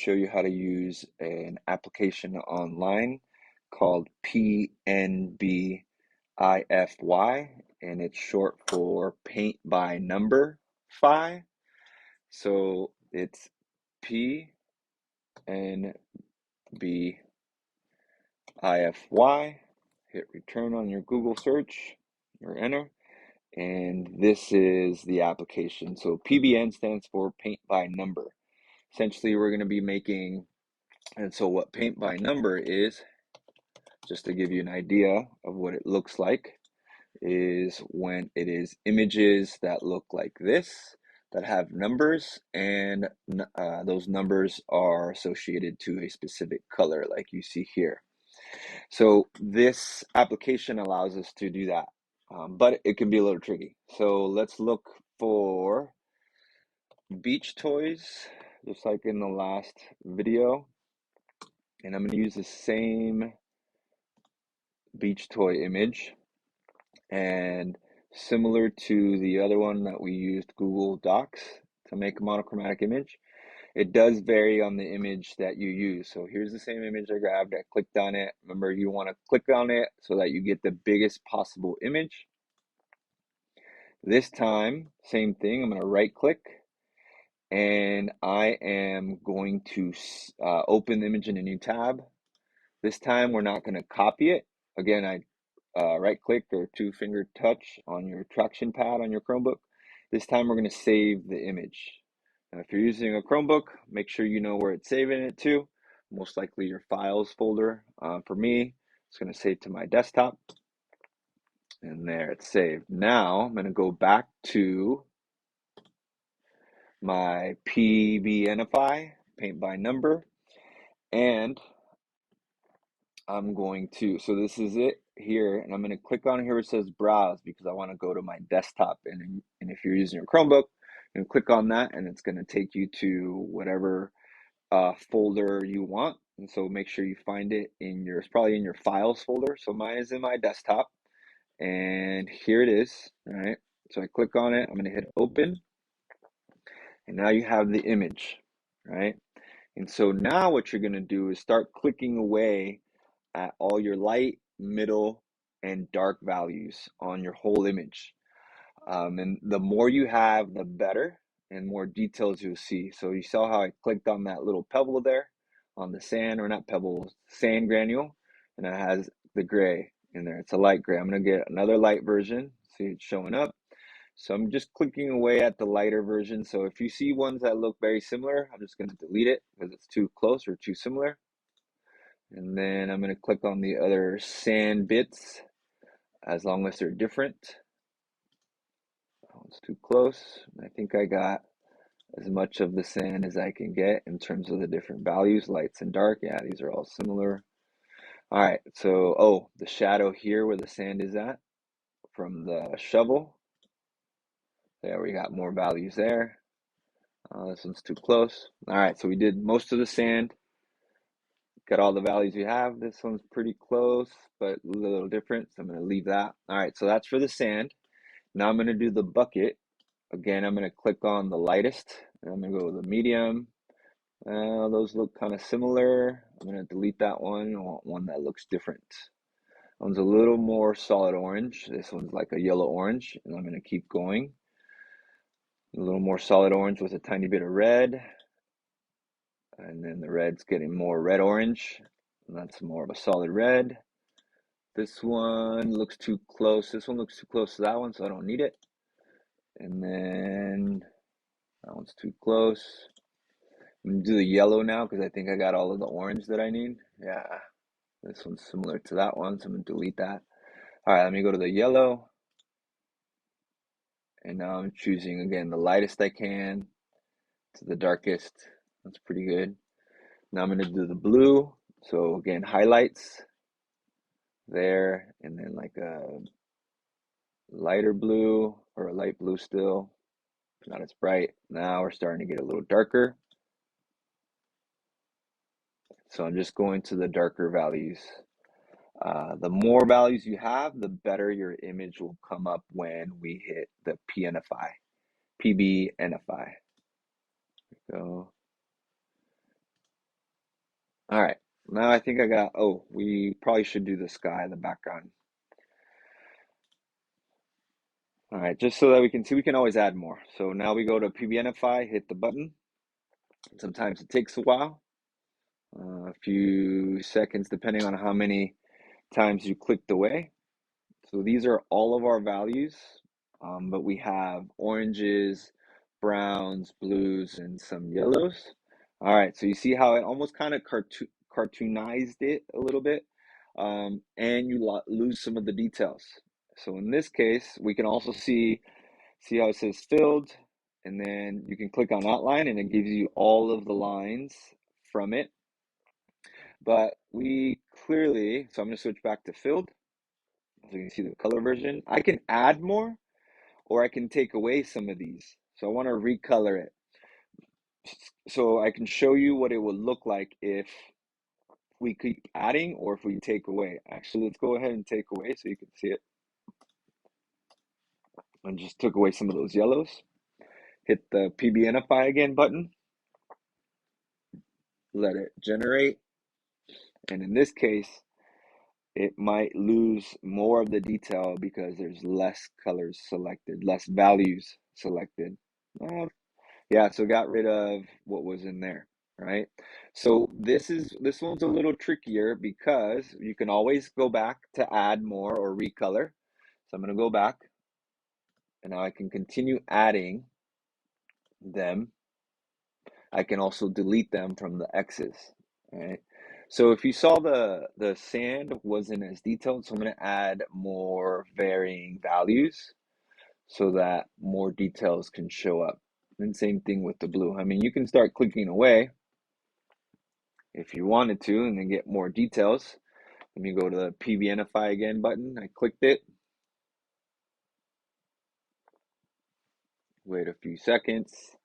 show you how to use an application online called PNBIFY, and it's short for Paint by Number Fi. So it's PNBIFY. Hit return on your Google search or enter, and this is the application. So PBN stands for Paint by Number. Essentially, we're going to be making, and so what Paint by Number is, just to give you an idea of what it looks like, is when it is images that look like this, that have numbers, and those numbers are associated to a specific color like you see here. So this application allows us to do that, but it can be a little tricky. So let's look for beach toys, just like in the last video. And I'm going to use the same beach toy image. And similar to the other one that we used, Google Docs, to make a monochromatic image, it does vary on the image that you use. So here's the same image I grabbed. I clicked on it. Remember, you want to click on it so that you get the biggest possible image. This time, same thing. I'm going to right click, and I am going to open the image in a new tab. This time, we're not going to copy it. Again, I right click or two finger touch on your traction pad on your Chromebook. This time, we're going to save the image. Now, if you're using a Chromebook, make sure you know where it's saving it to. Most likely your files folder. For me, it's going to save to my desktop. And there, it's saved. Now, I'm going to go back to my PBNify, Paint by Number, and I'm going to, so this is it here, and I'm going to click on here where it says Browse because I want to go to my desktop. And if you're using your Chromebook, you can click on that, and it's going to take you to whatever folder you want. And so make sure you find it in your, it's probably in your files folder. So mine is in my desktop, and here it is. All right, so I click on it, I'm going to hit open, and now you have the image, right? And so now what you're going to do is start clicking away at all your light, middle, and dark values on your whole image. And the more you have, the better, and more details you'll see. So you saw how I clicked on that little pebble there on the sand, or not pebble, sand granule, and it has the gray in there. It's a light gray. I'm going to get another light version. See, it's showing up. So I'm just clicking away at the lighter version. So if you see ones that look very similar, I'm just going to delete it because it's too close or too similar. And then I'm going to click on the other sand bits as long as they're different. Oh, it's too close. I think I got as much of the sand as I can get in terms of the different values, lights and dark. Yeah, these are all similar. All right, so, oh, the shadow here where the sand is at from the shovel. There, we got more values there. This one's too close. All right, so we did most of the sand. Got all the values we have. This one's pretty close, but a little different, so I'm going to leave that. All right, so that's for the sand. Now I'm going to do the bucket. Again, I'm going to click on the lightest, and I'm going to go with the medium. Those look kind of similar. I'm going to delete that one. I want one that looks different. One's a little more solid orange. This one's like a yellow orange, and I'm going to keep going. A little more solid orange with a tiny bit of red. And then the red's getting more red orange. And that's more of a solid red. This one looks too close. This one looks too close to that one, so I don't need it. And then that one's too close. I'm gonna do the yellow now because I think I got all of the orange that I need. Yeah, this one's similar to that one, so I'm gonna delete that. All right, let me go to the yellow. And now I'm choosing again the lightest I can to the darkest. That's pretty good. Now I'm gonna do the blue. So again, highlights there, and then like a lighter blue or a light blue still. Not as bright. Now we're starting to get a little darker. So I'm just going to the darker values. The more values you have, the better your image will come up when we hit the PBNify. Go. All right, now I think I got, oh, we probably should do the sky in the background. All right, just so that we can see, we can always add more. So now we go to PBNify, hit the button. Sometimes it takes a while, a few seconds, depending on how many times you clicked away. So these are all of our values, but we have oranges, browns, blues, and some yellows. All right, so you see how it almost kind of cartoonized it a little bit, and you lose some of the details. So in this case, we can also see how it says filled, and then you can click on outline, and it gives you all of the lines from it. But we clearly, so I'm going to switch back to filled. So you can see the color version. I can add more or I can take away some of these. So I want to recolor it. So I can show you what it would look like if we keep adding or if we take away. Actually, let's go ahead and take away so you can see it. I just took away some of those yellows. Hit the PBNify again button. Let it generate. And in this case, it might lose more of the detail because there's less colors selected, less values selected. Yeah, so got rid of what was in there, right? So this one's a little trickier because you can always go back to add more or recolor. So I'm going to go back and now I can continue adding them. I can also delete them from the X's, right? So if you saw the sand wasn't as detailed, so I'm going to add more varying values so that more details can show up. And same thing with the blue. I mean, you can start clicking away if you wanted to and then get more details. Let me go to the PBNify again button. I clicked it. Wait a few seconds.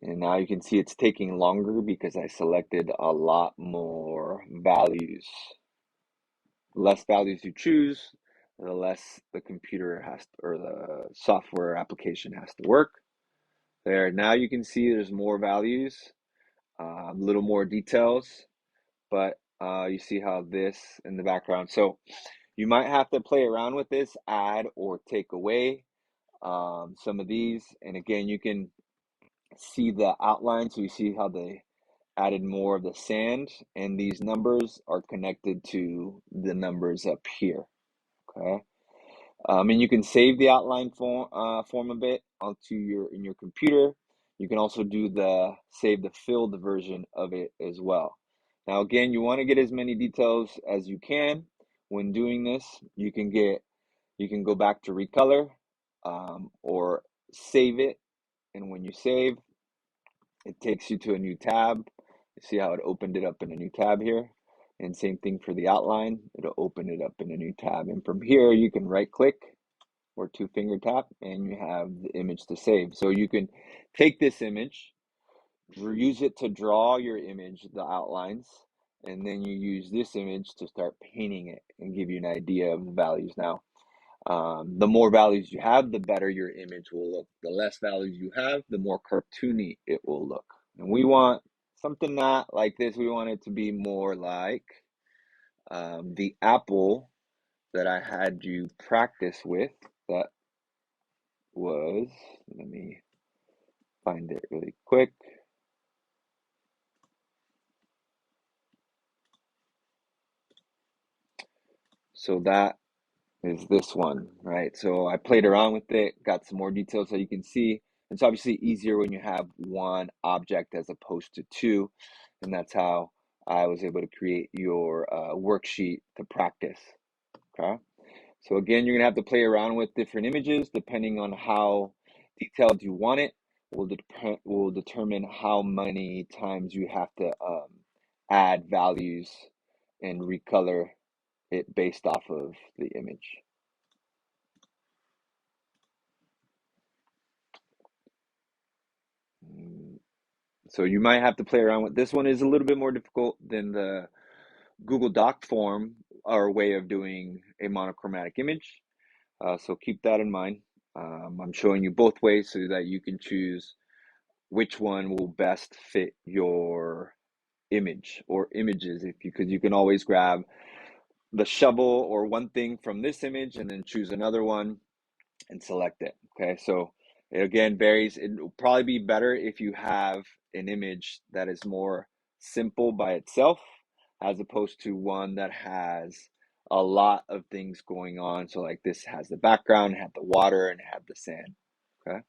And now you can see it's taking longer because I selected a lot more values. The less values you choose, the less the computer has to, or the software application has to work. There, now you can see there's more values, a little more details, but you see how this in the background. So you might have to play around with this, add or take away some of these. And again, you can see the outline. So you see how they added more of the sand, and these numbers are connected to the numbers up here. Okay. And you can save the outline form of it onto in your computer. You can also do the save the filled version of it as well. Now, again, you want to get as many details as you can when doing this. You can go back to recolor or save it, and when you save, it takes you to a new tab. You see how it opened it up in a new tab here, and same thing for the outline. It'll open it up in a new tab, and from here you can right click or two finger tap and you have the image to save. So you can take this image, use it to draw your image, the outlines, and then you use this image to start painting it and give you an idea of the values. Now, the more values you have, the better your image will look. The less values you have, the more cartoony it will look. And we want something not like this. We want it to be more like the apple that I had you practice with. That was, let me find it really quick. So that is this one, right? So I played around with it, got some more details so you can see. It's obviously easier when you have one object as opposed to two, and that's how I was able to create your worksheet to practice, okay? So again, you're gonna have to play around with different images depending on how detailed you want it. Will determine how many times you have to add values and recolor it based off of the image. So you might have to play around with this one. Is a little bit more difficult than the Google Doc form or way of doing a monochromatic image. So keep that in mind. I'm showing you both ways so that you can choose which one will best fit your image or images if you could. You can always grab the shovel or one thing from this image and then choose another one and select it. Okay, so it again varies. It will probably be better if you have an image that is more simple by itself as opposed to one that has a lot of things going on. So like this has the background, had the water, and had the sand. Okay.